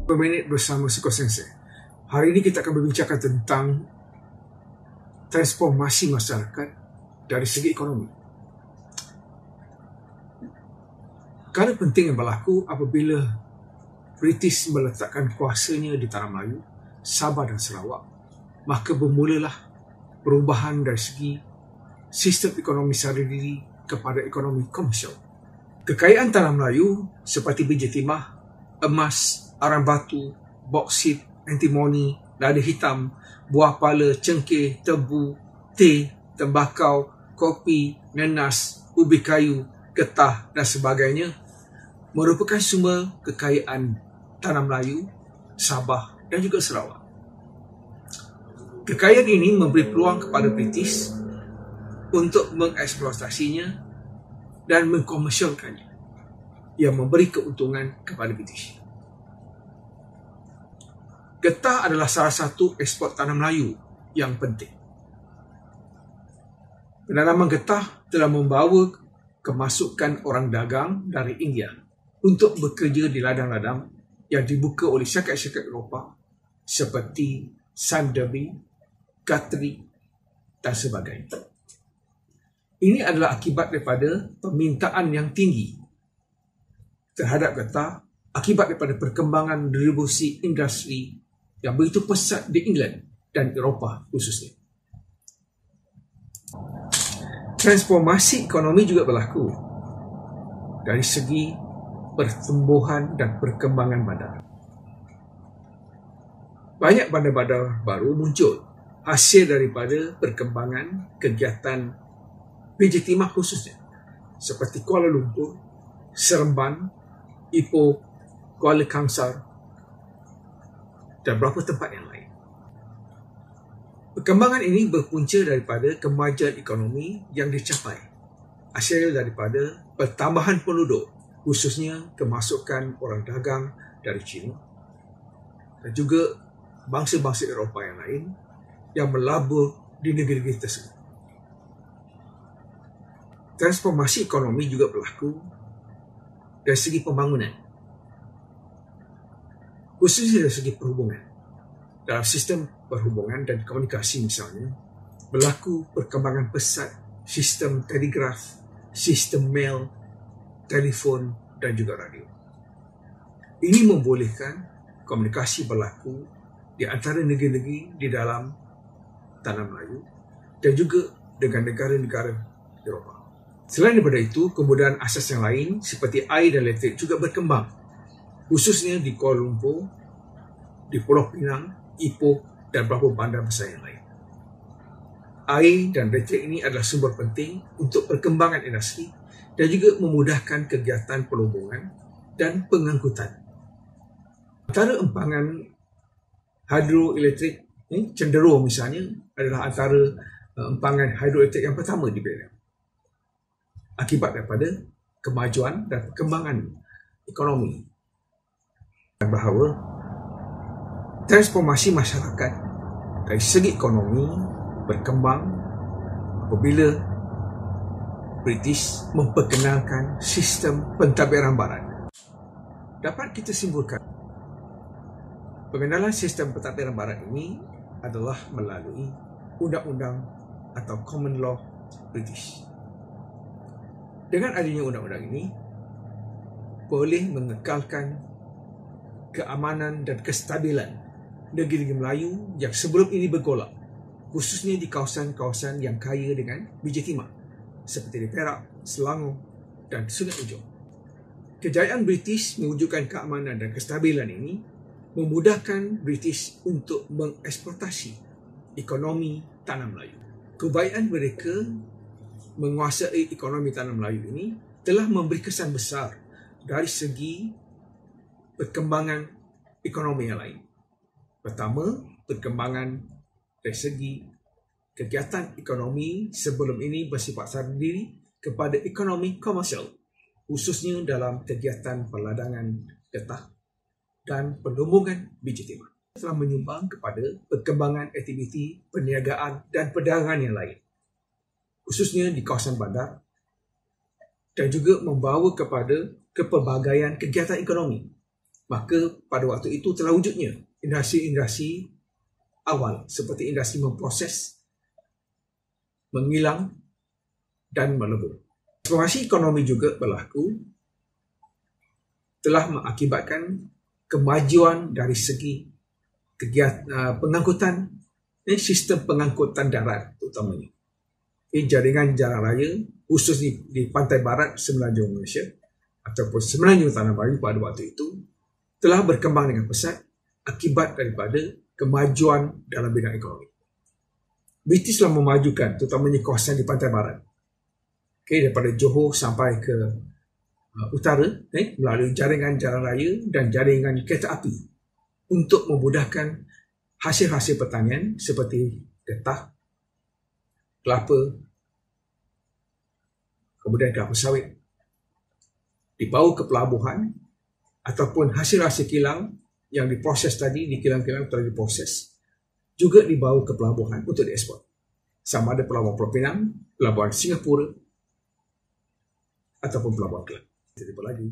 Berminit bersama Suku Sensei. Hari ini kita akan berbincangkan tentang transformasi masyarakat dari segi ekonomi. Perkara penting yang berlaku apabila British meletakkan kuasanya di Tanah Melayu, Sabah dan Sarawak, maka bermulalah perubahan dari segi sistem ekonomi sehari diri kepada ekonomi komersial. Kekayaan Tanah Melayu seperti biji timah, emas, arang batu, boksit, antimoni, lada hitam, buah pala, cengkeh, tebu, teh, tembakau, kopi, nanas, ubi kayu, getah dan sebagainya merupakan semua kekayaan Tanah Melayu, Sabah dan juga Sarawak. Kekayaan ini memberi peluang kepada British untuk mengeksploitasinya dan mengkomersialkannya yang memberi keuntungan kepada British. Getah adalah salah satu ekspor Tanah Melayu yang penting. Penanaman getah telah membawa kemasukan orang dagang dari India untuk bekerja di ladang-ladang yang dibuka oleh syarikat-syarikat Eropah seperti Sime Darby, Guthrie dan sebagainya. Ini adalah akibat daripada permintaan yang tinggi terhadap getah akibat daripada perkembangan revolusi industri yang begitu pesat di England dan Eropah khususnya. Transformasi ekonomi juga berlaku dari segi pertumbuhan dan perkembangan bandar. Banyak bandar-bandar baru muncul hasil daripada perkembangan kegiatan biji timah khususnya seperti Kuala Lumpur, Seremban, Ipoh, Kuala Kangsar dan beberapa tempat yang lain. Perkembangan ini berpunca daripada kemajuan ekonomi yang dicapai hasil daripada pertambahan penduduk, khususnya kemasukan orang dagang dari China dan juga bangsa-bangsa Eropah yang lain yang melabur di negeri-negeri tersebut. Transformasi ekonomi juga berlaku dari segi pembangunan, khususnya dari segi perhubungan. Dalam sistem perhubungan dan komunikasi misalnya, berlaku perkembangan pesat sistem telegraf, sistem mail, telefon dan juga radio. Ini membolehkan komunikasi berlaku di antara negeri-negeri di dalam Tanah Melayu dan juga dengan negara-negara Eropah. Selain daripada itu, kemudahan asas yang lain seperti air dan elektrik juga berkembang, khususnya di Kuala Lumpur, di Pulau Pinang, Ipoh dan beberapa bandar besar yang lain. Air dan elektrik ini adalah sumber penting untuk perkembangan industri dan juga memudahkan kegiatan perhubungan dan pengangkutan. Antara empangan hidroelektrik cenderung misalnya adalah antara empangan hidroelektrik yang pertama di Perak, akibat daripada kemajuan dan perkembangan ekonomi. Bahawa transformasi masyarakat dari segi ekonomi berkembang apabila British memperkenalkan sistem pentadbiran barat. Dapat kita simpulkan, pengenalan sistem pentadbiran barat ini adalah melalui undang-undang atau common law British. Dengan adanya undang-undang ini, boleh mengekalkan keamanan dan kestabilan negeri-negeri Melayu yang sebelum ini bergolak, khususnya di kawasan-kawasan yang kaya dengan biji timah seperti di Perak, Selangor dan Sungai Ujong. Kejayaan British mewujudkan keamanan dan kestabilan ini memudahkan British untuk mengeksploitasi ekonomi Tanah Melayu. Kebaikan mereka menguasai ekonomi Tanah Melayu ini telah memberi kesan besar dari segi perkembangan ekonomi yang lain. Pertama, perkembangan dari segi kegiatan ekonomi sebelum ini bersifat sendiri kepada ekonomi komersial, khususnya dalam kegiatan perladangan getah dan penumbuhan biji timah. Telah menyumbang kepada perkembangan aktiviti perniagaan dan perdagangan yang lain, khususnya di kawasan bandar, dan juga membawa kepada kepelbagaian kegiatan ekonomi Maka pada waktu itu telah wujudnya industri-industri awal seperti industri memproses, mengilang dan melebur. Transformasi ekonomi juga berlaku telah mengakibatkan kemajuan dari segi kegiatan pengangkutan, sistem pengangkutan darat terutamanya. Jaringan jalan raya khusus di pantai barat Semenanjung Malaysia ataupun Semenanjung Tanah Melayu pada waktu itu telah berkembang dengan pesat akibat daripada kemajuan dalam bidang ekonomi. British telah memajukan terutamanya kawasan di pantai barat. Daripada Johor sampai ke utara melalui jaringan jalan raya dan jaringan kereta api untuk memudahkan hasil-hasil pertanian seperti getah, kelapa, kemudian kelapa sawit dibawa ke pelabuhan ataupun hasil-hasil kilang yang diproses tadi di kilang-kilang telah diproses juga dibawa ke pelabuhan untuk diekspor. Sama ada pelabuhan Pulau Pinang, pelabuhan Singapura ataupun pelabuhan Kelang. Jadi lagi.